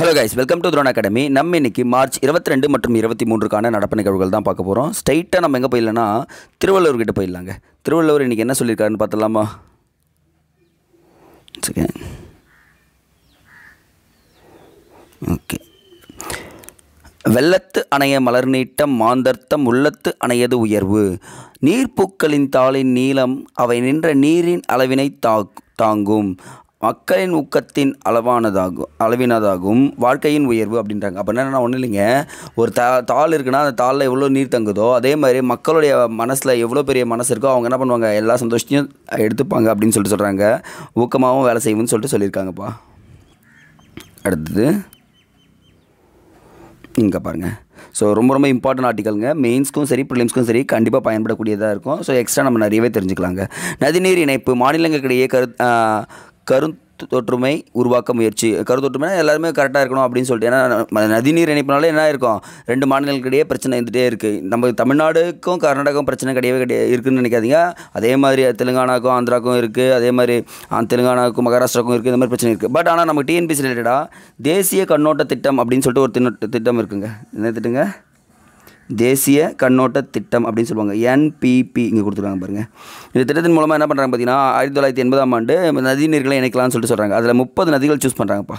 Hello guys, welcome to drone academy. நம்ம இன்னைக்கு March 22 மற்றும் 23க்கான நடப்பு நிகழ்வுகள் தான் பார்க்க போகிறோம். ஸ்ட்ரைட்டாக நம்ம எங்கே போயிடலாம்னா திருவள்ளுவர் கிட்ட போயிடலாங்க. திருவள்ளுவர் இன்றைக்கி என்ன சொல்லியிருக்காருன்னு பார்த்தலாமா? சரி, ஓகே. வெள்ளத்து அணைய மலர் நீட்டம் மாந்தர்த்தம் உள்ளத்து அணையது உயர்வு. நீர்ப்பூக்களின் தாளின் நீளம் அவை நின்ற நீரின் அளவினை தாங்கும். மக்களின் ஊக்கத்தின் அளவினதாகும் வாழ்க்கையின் உயர்வு அப்படின்றாங்க. அப்போ என்னென்னா ஒன்றும் இல்லைங்க, ஒரு தாள் இருக்குன்னா அந்த தாளில் எவ்வளோ நீர் தங்குதோ அதே மாதிரி மக்களுடைய மனசில் எவ்வளோ பெரிய மனசு இருக்கோ அவங்க என்ன பண்ணுவாங்க, எல்லா சந்தோஷத்தையும் எடுத்துப்பாங்க அப்படின்னு சொல்கிறாங்க. ஊக்கமாகவும் வேலை செய்வோம்னு சொல்லியிருக்காங்கப்பா. அடுத்தது இங்கே பாருங்கள். ஸோ ரொம்ப இம்பார்ட்டன்ட் ஆர்டிக்கலுங்க. மெயின்ஸ்க்கும் சரி ப்ரிலிம்ஸ்க்கும் சரி கண்டிப்பாக பயன்படக்கூடியதாக இருக்கும். ஸோ எக்ஸ்ட்ரா நம்ம நிறையவே தெரிஞ்சுக்கலாங்க. நதிநீர் இணைப்பு மாநிலங்களுக்கிடையே கருத்தொற்றுமை உருவாக்க முயற்சி. கருத்தொற்றுமைனா எல்லாருமே கரெக்டாக இருக்கணும் அப்படின்னு சொல்லிட்டு, ஏன்னா நதிநீர் இணைப்புனாலே என்ன இருக்கும், ரெண்டு மாநிலங்களுக்கிடையே பிரச்சனை இருந்துகிட்டே இருக்குது. நம்ம தமிழ்நாடுக்கும் கர்நாடகம் பிரச்சனை கிடையவே இருக்குதுன்னு நினைக்காதீங்க. அதே மாதிரி தெலுங்கானாக்கும் ஆந்திராவுக்கும் இருக்குது, அதே மாதிரி தெலுங்கானாவுக்கும் மகாராஷ்டிராவுக்கும் இருக்குது. இந்த மாதிரி பிரச்சனை இருக்குது. பட் ஆனால் நம்ம டிஎன்பிசி ரிலேட்டடாக தேசிய கண்ணோட்ட திட்டம் அப்படின்னு சொல்லிட்டு ஒரு திட்டம் இருக்குங்க. என்ன திட்டங்க? தேசிய கண்ணோட்ட திட்டம் அப்படின்னு சொல்லுவாங்க. என்பிபி இங்கே கொடுத்துருக்காங்க பாருங்கள். இந்த திட்டத்தின் மூலமாக என்ன பண்ணுறாங்க பார்த்தீங்கன்னா, 1980ஆம் ஆண்டு நதிநீர்களை இணைக்கலாம்னு சொல்லிட்டு சொல்கிறாங்க. அதில் 30 நதிகள் சூஸ் பண்ணுறாங்கப்பா.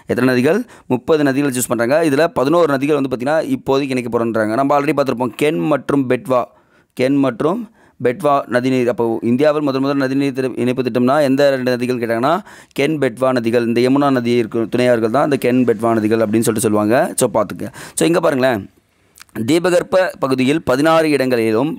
எத்தனை நதிகள்? 30 நதிகள் சூஸ் பண்ணுறாங்க. இதில் 11 நதிகள் வந்து பார்த்திங்கன்னா இப்போதைக்கு இணைக்க போகிறோன்றாங்க. நம்ம ஆல்ரெடி பார்த்துருப்போம் கென் மற்றும் பெட்வா நதிநீர். அப்போ இந்தியாவில் முதல் நதிநீர் இணைப்பு திட்டம்னா எந்த 2 நதிகள் கேட்டாங்கன்னா கென் பெட்வா நதிகள். இந்த யமுனா நதி இருக்கும் துணையார்கள் தான் இந்த கென் பெட்வா நதிகள் அப்படின்னு சொல்லிட்டு சொல்லுவாங்க. ஸோ பார்த்துக்க. ஸோ இங்கே பாருங்களேன், தீபகற்ப பகுதியில் 16 இடங்களிலும்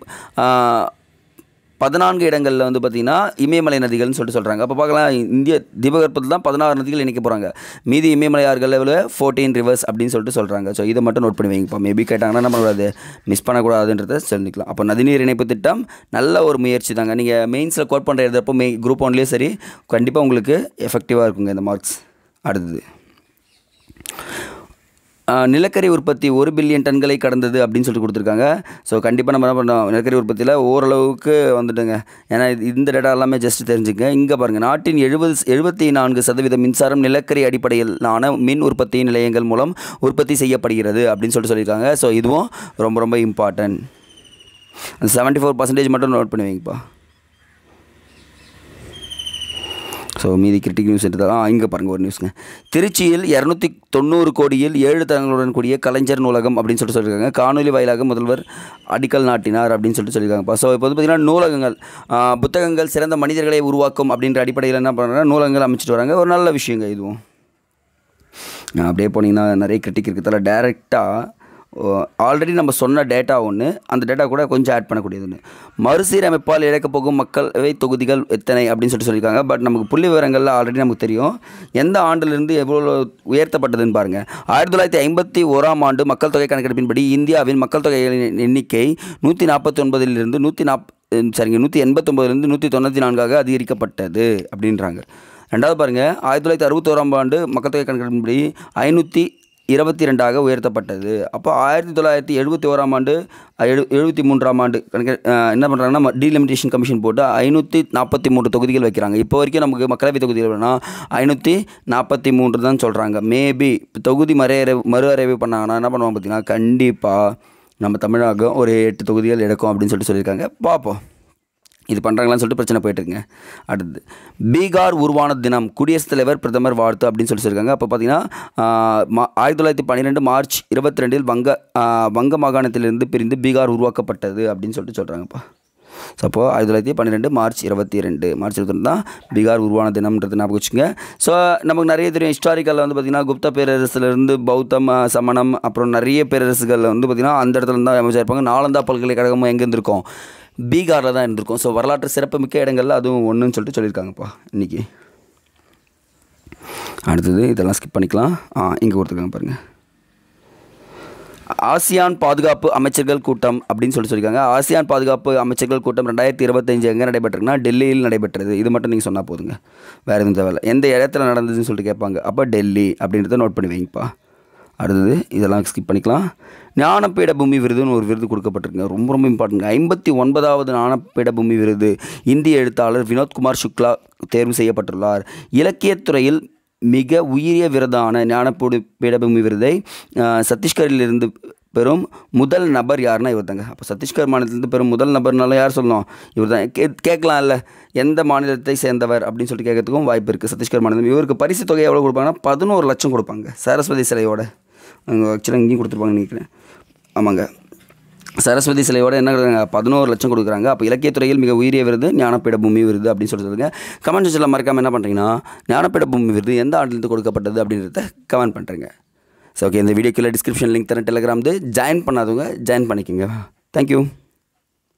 14 இடங்களில் வந்து பார்த்திங்கன்னா இமயமலை நதிகள்னு சொல்கிறாங்க. அப்போ பார்க்கலாம், இந்திய தீபகற்பத்தில் தான் 16 நதிகள் இணைக்க போகிறாங்க. மீதி இமயமலை ஆறுகள் லெவலில் 14 ரிவர்ஸ் அப்படின்னு சொல்லிட்டு சொல்கிறாங்க. ஸோ இதை மட்டும் நோட் பண்ணி வைங்கப்பா. மேபி கேட்டாங்கன்னா நம்ம அது மிஸ் பண்ணக்கூடாதுன்றதை தெரிஞ்சுக்கலாம். அப்போ நதிநீர் இணைப்பு திட்டம் நல்ல ஒரு முயற்சி தாங்க. நீங்கள் மெயின்ஸில் கோட் பண்ணுற எழுதுறப்போ குரூப் 1லேயே சரி கண்டிப்பாக உங்களுக்கு எஃபெக்டிவாக இருக்குங்க இந்த மார்க்ஸ். அடுத்தது நிலக்கரி உற்பத்தி 1 பில்லியன் டன்களை கடந்தது அப்படின்னு சொல்லிட்டு கொடுத்துருக்காங்க. ஸோ கண்டிப்பாக நம்ம என்ன பண்ணோம், நிலக்கரி உற்பத்தியில் ஓரளவுக்கு வந்துட்டுங்க. ஏன்னா இந்த டேட்டா எல்லாமே ஜஸ்ட் தெரிஞ்சுங்க. இங்கே பாருங்கள், நாட்டின் 74% மின்சாரம் நிலக்கரி அடிப்படையிலான மின் உற்பத்தி நிலையங்கள் மூலம் உற்பத்தி செய்யப்படுகிறது அப்படின்னு சொல்லியிருக்காங்க. ஸோ இதுவும் ரொம்ப இம்பார்ட்டன்ட். அந்த 74% மட்டும் நோட் பண்ணி வைங்கப்பா. ஸோ மீதி கிரிட்டிக் நியூஸ் எடுத்தால் இங்கே பாருங்கள் ஒரு நியூஸுங்க. திருச்சியில் 290 கோடியில் 7 தளங்களுடன் கூடிய கலைஞர் நூலகம் அப்படின்னு சொல்லியிருக்காங்க. காணொலி வாயிலாக முதல்வர் அடிக்கல் நாட்டினார் அப்படின்னு சொல்லியிருக்காங்கப்பா. ஸோ இப்போ வந்து பார்த்திங்கன்னா நூலகங்கள், புத்தகங்கள் சிறந்த மனிதர்களை உருவாக்கும் அப்படின்ற அடிப்படையில் என்ன பண்ணுறாங்க, நூலகங்கள் அமைச்சிட்டு வராங்க. ஒரு நல்ல விஷயங்க இதுவும். அப்படியே போனீங்கன்னா நிறைய கிரிட்டிக் இருக்கிறதால டைரெக்டாக ஆல்ரெடி நம்ம சொன்ன டேட்டா ஒன்று, அந்த டேட்டா கூட கொஞ்சம் ஆட் பண்ணக்கூடியது ஒன்று. மறுசீரமைப்பால் இழக்கப் போகும் மக்களவை தொகுதிகள் எத்தனை அப்படின்னு சொல்லியிருக்காங்க. பட் நமக்கு புள்ளி விவரங்களில் ஆல்ரெடி நமக்கு தெரியும் எந்த ஆண்டிலிருந்து எவ்வளோ உயர்த்தப்பட்டதுன்னு பாருங்கள். 1951ஆம் ஆண்டு மக்கள் தொகை கணக்கெடுப்பின்படி இந்தியாவின் மக்கள் தொகைகளின் எண்ணிக்கை 149லிருந்து 189லிருந்து 194ஆக அதிகரிக்கப்பட்டது அப்படின்றாங்க. ரெண்டாவது பாருங்கள், 1961ஆம் ஆண்டு மக்கள் தொகை கணக்கெடுப்பின்படி 522ஆக உயர்த்தப்பட்டது. அப்போ 1971ஆம் ஆண்டு 73ஆம் ஆண்டு என்ன பண்ணுறாங்கன்னா டீலிமிட்டேஷன் கமிஷன் போட்டு 543 தொகுதிகள் வைக்கிறாங்க. இப்போ வரைக்கும் நமக்கு மக்களவை தொகுதிகள் வேணால் 543 தான் சொல்கிறாங்க. மேபி தொகுதி மறு அறிவு பண்ணாங்கன்னா என்ன பண்ணுவாங்க பார்த்தீங்கன்னா, கண்டிப்பாக நம்ம தமிழகம் ஒரு 8 தொகுதிகள் எடுக்கும் அப்படின்னு சொல்லியிருக்காங்க. பார்ப்போம் இது பண்ணுறாங்களான்னு சொல்லிட்டு பிரச்சனை போயிட்டுருங்க. அடுத்து பீகார் உருவான தினம் குடியரசுத் தலைவர் பிரதமர் வாழ்த்து அப்படின்னு சொல்லியிருக்காங்க. அப்போ பார்த்தீங்கன்னா 1912 மார்ச் 22 வங்க மாகாணத்திலிருந்து பிரிந்து பீகார் உருவாக்கப்பட்டது அப்படின்னு சொல்கிறாங்கப்பா. ஸோ அப்போது 1912 மார்ச் 22 தான் பீகார் உருவான தினம்ன்றது ஞாபகம் வச்சுங்க. ஸோ நமக்கு நிறைய தெரியும் ஹிஸ்டாரிக்கலில் வந்து பார்த்திங்கன்னா குப்த பேரரசுலேருந்து பௌத்தம், சமணம், அப்புறம் நிறைய பேரரசுகளில் வந்து பார்த்திங்கன்னா அந்த இடத்துல தான் அமைச்சிருப்பாங்க. நாலந்தா பல்கலைக்கழகமும் எங்கே இருந்திருக்கும், பீகாரில் தான் இருந்திருக்கும். ஸோ வரலாற்று சிறப்பு மிக்க இடங்களில் அதுவும் ஒன்றுன்னு சொல்லியிருக்காங்கப்பா இன்றைக்கி. அடுத்தது இதெல்லாம் ஸ்கிப் பண்ணிக்கலாம். இங்கே கொடுத்துருக்காங்க பாருங்கள், ஆசியான் பாதுகாப்பு அமைச்சர்கள் கூட்டம் அப்படின்னு சொல்லியிருக்காங்க. ஆசியான் பாதுகாப்பு அமைச்சர்கள் கூட்டம் 2025 எங்கே நடைபெற்றிருக்குன்னா டெல்லியில் நடைபெற்றது. இது மட்டும் நீங்கள் சொன்னால் போதுங்க, வேறு எதுவும் தேவையில்லை. எந்த இடத்துல நடந்ததுன்னு சொல்லிட்டு கேட்பாங்க. அப்போ டெல்லி அப்படின்றத நோட் பண்ணி வைங்கப்பா. அடுத்தது இதெல்லாம் ஸ்கிப் பண்ணிக்கலாம். ஞானபீட பூமி விருதுன்னு ஒரு விருது கொடுக்கப்பட்டிருக்குங்க. ரொம்ப இம்பார்ட்டன்ட். 59வது ஞானபீட பூமி விருது இந்திய எழுத்தாளர் வினோத்குமார் சுக்லா தேர்வு செய்யப்பட்டுள்ளார். இலக்கியத்துறையில் மிக உயரிய விருதான ஞானபீடபூமி விருதை சத்தீஸ்கரிலிருந்து பெறும் முதல் நபர் யாருன்னா இவர் தாங்க. அப்போ சத்தீஸ்கர் மாநிலத்திலிருந்து பெறும் முதல் நபர்னால யார் சொல்லணும்? இவர் தான். கேட்கலாம்ல, எந்த மாநிலத்தை சேர்ந்தவர் அப்படின்னு சொல்லிட்டு கேட்கறதுக்கும் வாய்ப்பு இருக்குது. சத்தீஸ்கர் மாநிலம். இவருக்கு பரிசு தொகை எவ்வளோ கொடுப்பாங்கன்னா 11 லட்சம் கொடுப்பாங்க. சரஸ்வதி சிலையோட. ஆக்சுவலாக இங்கேயும் கொடுத்துருப்பாங்கன்னு நினைக்கிறேன். ஆமாங்க, சரஸ்வதி சிலையோட என்ன கொடுக்குறாங்க? 11 லட்சம் கொடுக்குறாங்க. அப்போ இலக்கியத்துறையில் மிக உயரிய விருது ஞானபீடபூமி விருது அப்படின்னு சொல்லுங்க. கமெண்ட் செக்ஷனில் மறக்காமல் என்ன பண்ணுறீங்கன்னா ஞானபீடபூமி விருது எந்த ஆண்டிலிருந்து கொடுக்கப்பட்டது அப்படின்றத கமெண்ட் பண்ணுறேங்க. ஸோ ஓகே, இந்த வீடியோக்குள்ள டிஸ்கிரிப்ஷன் லிங்க் தரேன். டெலிகிராம் ஜாயின் பண்ணாதவங்க ஜாயின் பண்ணிக்கோங்க. தேங்க்யூ.